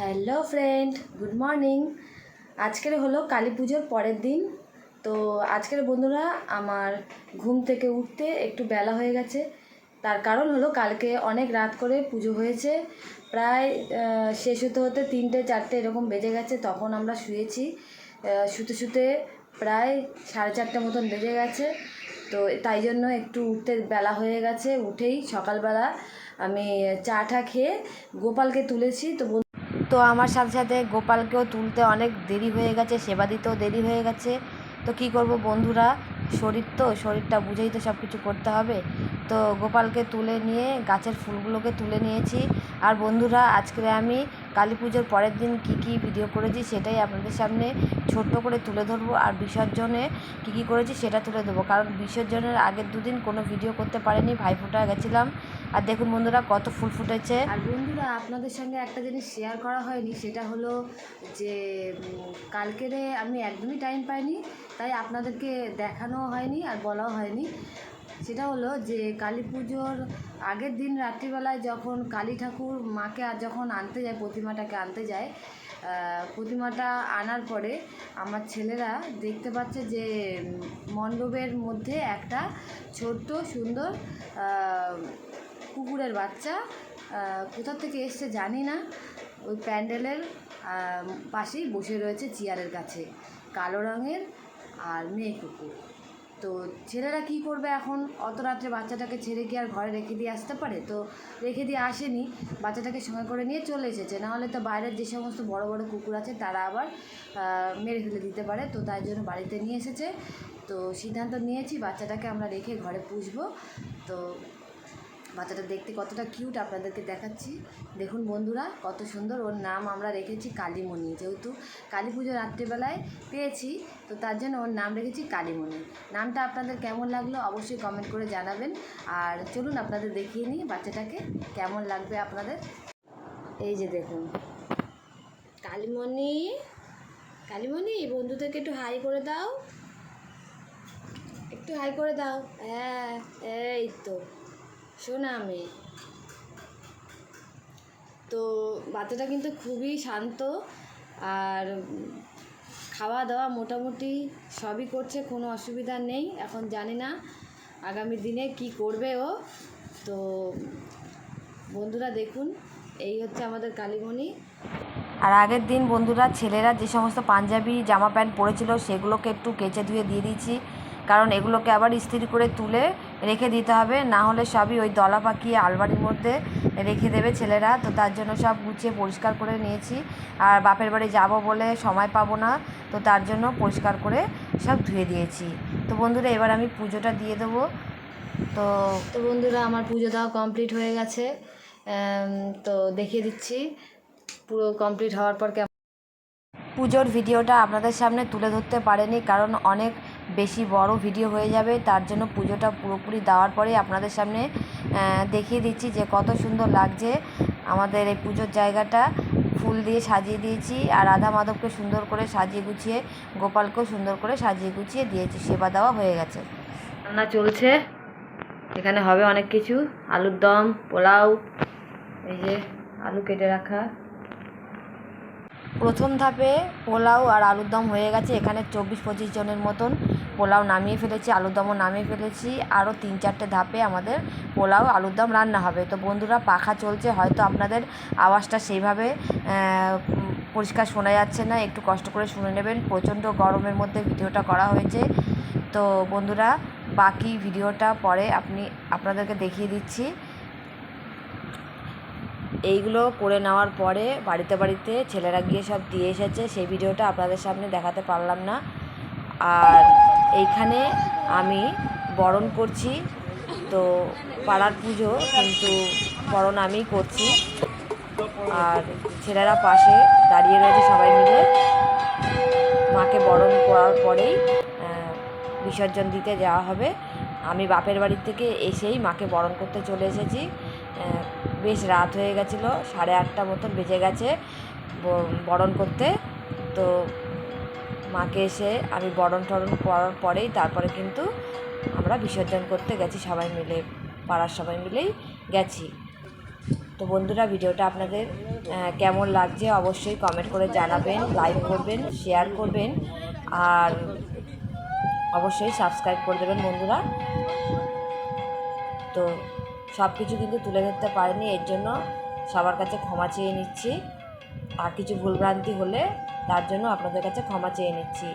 Hello friend, good morning. আজকের হলো কালী পুজোর পরের দিন। তো আজকের বন্ধুরা আমার ঘুম থেকে উঠতে একটু বেলা হয়ে গেছে। তার কারণ হলো কালকে অনেক রাত করে পুজো হয়েছে, প্রায় শেষ হতে হতে 3টে 4টে এরকম বেজে গেছে। তখন আমরা শুয়েছি, শুতে শুতে প্রায় 4:30 মতন বেজে গেছে। তো তাই জন্য একটু উঠতে বেলা হয়ে গেছে। উঠেই সকালবেলা আমি চা খেয়ে গোপালকে তুলেছি। তো আমার সাথে সাথে গোপালকেও তুলতে অনেক দেরি হয়ে গেছে, সেবা দিতেও দেরি হয়ে গেছে। তো কী করব বন্ধুরা, শরীরটা বুঝেই তো সব কিছু করতে হবে। তো গোপালকে তুলে নিয়ে গাছের ফুলগুলোকে তুলে নিয়েছি। আর বন্ধুরা, আজকে আমি কালী পুজোর পরের দিন কী ভিডিও করেছি সেটাই আপনাদের সামনে ছোট্ট করে তুলে ধরবো। আর বিসর্জনে কী করেছি সেটা তুলে দেবো, কারণ বিসর্জনের আগের দুদিন কোনো ভিডিও করতে পারিনি, ভাইফোঁটা গেছিলাম। আর দেখুন বন্ধুরা, কত ফুল ফুটেছে। আর বন্ধুরা, আপনাদের সঙ্গে একটা জিনিস শেয়ার করা হয়নি, সেটা হলো যে কালকেরে আমি একদমই টাইম পাইনি, তাই আপনাদেরকে দেখানো হয়নি আর বলাও হয়নি। সেটা হলো যে কালী পুজোর আগের দিন রাত্রিবেলায় যখন কালী ঠাকুর মাকে যখন আনতে যায়, প্রতিমাটাকে আনতে যায়, প্রতিমাটা আনার পরে আমার ছেলেরা দেখতে পাচ্ছে যে মণ্ডপের মধ্যে একটা ছোট্ট সুন্দর কুকুরের বাচ্চা কোথা থেকে এসছে জানি না, ওই প্যান্ডেলের পাশেই বসে রয়েছে চেয়ারের কাছে, কালো রঙের আর মেয়ে কুকুর। তো ছেলেরা কী করবে এখন, অত রাত্রে বাচ্চাটাকে ছেড়ে কি আর ঘরে রেখে দিয়ে আসতে পারে? তো রেখে দিয়ে আসেনি, বাচ্চাটাকে সঙ্গে করে নিয়ে চলে এসেছে। নাহলে তো বাইরের যে সমস্ত বড় বড় কুকুর আছে তারা আবার মেরে ফেলে দিতে পারে। তো তাই জন্য বাড়িতে নিয়ে এসেছে। তো সিদ্ধান্ত নিয়েছি বাচ্চাটাকে আমরা রেখে ঘরে পুষবো। তো বাচ্চাটা দেখতে কতটা কিউট আপনাদেরকে দেখাচ্ছি। দেখুন বন্ধুরা, কত সুন্দর। ওর নাম আমরা রেখেছি কালীমণি, যেহেতু কালী পুজো রাত্রিবেলায় পেয়েছি, তো তার জন্য ওর নাম রেখেছি কালীমণি। নামটা আপনাদের কেমন লাগলো অবশ্যই কমেন্ট করে জানাবেন। আর চলুন আপনাদের দেখিয়ে নিই বাচ্চাটাকে কেমন লাগবে আপনাদের। এই যে দেখুন কালীমণি, কালীমণি বন্ধুদেরকে একটু হাই করে দাও, একটু হাই করে দাও। হ্যাঁ, এই তো শোনা মেয়ে। তো বাচ্চাটা কিন্তু খুবই শান্ত, আর খাওয়া দাওয়া মোটামুটি সবই করছে, কোনো অসুবিধা নেই। এখন জানি না আগামী দিনে কি করবে ও। তো বন্ধুরা দেখুন, এই হচ্ছে আমাদের কালীমণি। আর আগের দিন বন্ধুরা ছেলেরা যে সমস্ত পাঞ্জাবি জামা প্যান্ট পরেছিল সেগুলোকে একটু কেচে ধুয়ে দিয়ে দিয়েছি, কারণ এগুলোকে আবার ইস্ত্রি করে তুলে রেখে দিতে হবে, না হলে সবই ওই দলা পাকিয়ে আলমারির মধ্যে রেখে দেবে ছেলেরা। তো তার জন্য সব গুছিয়ে পরিষ্কার করে নিয়েছি। আর বাপের বাড়ি যাব বলে সময় পাবো না, তো তার জন্য পরিষ্কার করে সব ধুয়ে দিয়েছি। তো বন্ধুরা, এবার আমি পুজোটা দিয়ে দেবো। তো বন্ধুরা, আমার পুজো দেওয়া কমপ্লিট হয়ে গেছে। তো দেখিয়ে দিচ্ছি পুরো কমপ্লিট হওয়ার পর পুজোর ভিডিওটা আপনাদের সামনে তুলে ধরতে পারেনি, কারণ অনেক বেশি বড় ভিডিও হয়ে যাবে। তার জন্য পুজোটা পুরোপুরি দেওয়ার পরেই আপনাদের সামনে দেখিয়ে দিচ্ছি যে কত সুন্দর লাগছে আমাদের এই পুজোর জায়গাটা। ফুল দিয়ে সাজিয়ে দিয়েছি, আর রাধা মাধবকে সুন্দর করে সাজিয়ে গুছিয়ে, গোপালকেও সুন্দর করে সাজিয়ে গুছিয়ে দিয়েছি। সেবা দেওয়া হয়ে গেছে, রান্না চলছে। এখানে হবে অনেক কিছু, আলুর দম, পোলাও, এই যে আলু কেটে রাখা। প্রথম ধাপে পোলাও আর আলুর দম হয়ে গেছে। এখানে 24-25 জনের মতন পোলাও নামিয়ে ফেলেছি, আলুর দমও নামিয়ে ফেলেছি। আরও 3-4টে ধাপে আমাদের পোলাও আলুর দম রান্না হবে। তো বন্ধুরা, পাখা চলছে, হয়তো আপনাদের আওয়াজটা সেইভাবে পরিষ্কার শোনা যাচ্ছে না, একটু কষ্ট করে শুনে নেবেন। প্রচণ্ড গরমের মধ্যে ভিডিওটা করা হয়েছে। তো বন্ধুরা, বাকি ভিডিওটা পরে আপনাদেরকে দেখিয়ে দিচ্ছি। এইগুলো করে নেওয়ার পরে বাড়িতে ছেলেরা গিয়ে সব দিয়ে এসেছে, সেই ভিডিওটা আপনাদের সামনে দেখাতে পারলাম না। আর এইখানে আমি বরণ করছি, তো পাড়ার পুজো কিন্তু বরণ আমিই করছি। আর ছেলেরা পাশে দাঁড়িয়ে রয়েছে, সবাই মিলে মাকে বরণ করার পরেই বিসর্জন দিতে যাওয়া হবে। আমি বাপের বাড়ির থেকে এসেই মাকে বরণ করতে চলে এসেছি। বেশ রাত হয়ে গেছিলো, 8:30 মতন বেজে গেছে বরণ করতে। তো মাকে এসে আমি বরণ টরণ করার পরেই তারপরে কিন্তু আমরা বিসর্জন করতে গেছি, সবাই মিলে, পাড়ার সবাই মিলেই গেছি। তো বন্ধুরা, ভিডিওটা আপনাদের কেমন লাগছে অবশ্যই কমেন্ট করে জানাবেন, লাইক করবেন, শেয়ার করবেন, আর অবশ্যই সাবস্ক্রাইব করে দেবেন বন্ধুরা। তো সব কিছু কিন্তু তুলে ধরতে পারিনি, এর জন্য সবার কাছে ক্ষমা চেয়ে নিচ্ছি। আর কিছু ভুলভ্রান্তি হলে তার জন্য আপনাদের কাছে ক্ষমা চেয়ে নিচ্ছি।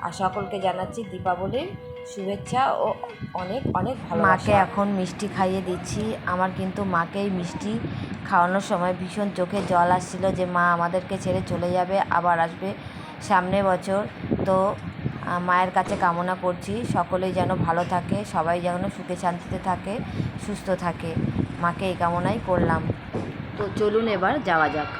আর সকলকে জানাচ্ছি দীপাবলির শুভেচ্ছা ও অনেক অনেক ভালো। মাকে এখন মিষ্টি খাইয়ে দিচ্ছি। আমার কিন্তু মাকে এই মিষ্টি খাওয়ানোর সময় ভীষণ চোখে জল আসছিল যে মা আমাদেরকে ছেড়ে চলে যাবে, আবার আসবে সামনের বছর। তো মায়ের কাছে কামনা করছি সকলেই যেন ভালো থাকে, সবাই যেন সুখে শান্তিতে থাকে, সুস্থ থাকে, মাকে এই কামনাই করলাম। তো চলুন এবার যাওয়া যাক।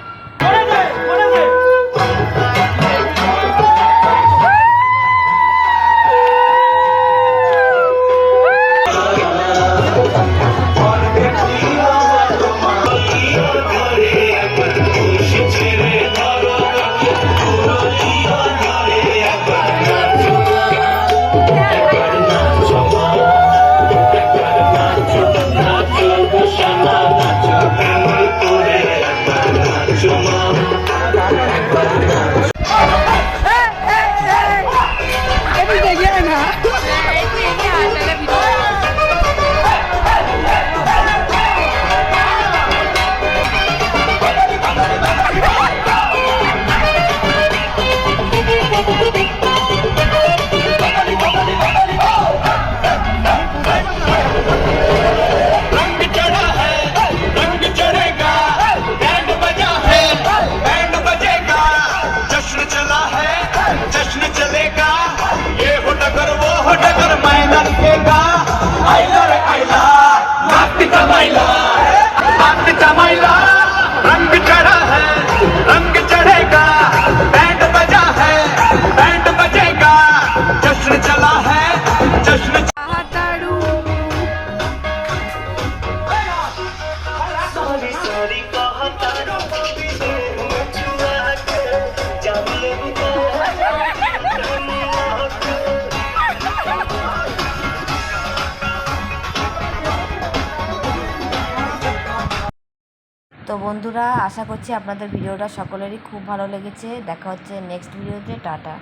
रंग चढ़ा है, रंग चढ़ेगा, बैंड बजा है, बैंड बजेगा, जश्न चला है, जश्न তো বন্ধুরা, আশা করছি আপনাদের ভিডিওটা সকলেরই খুব ভালো লেগেছে। দেখা হচ্ছে নেক্সট ভিডিওতে। টাটা।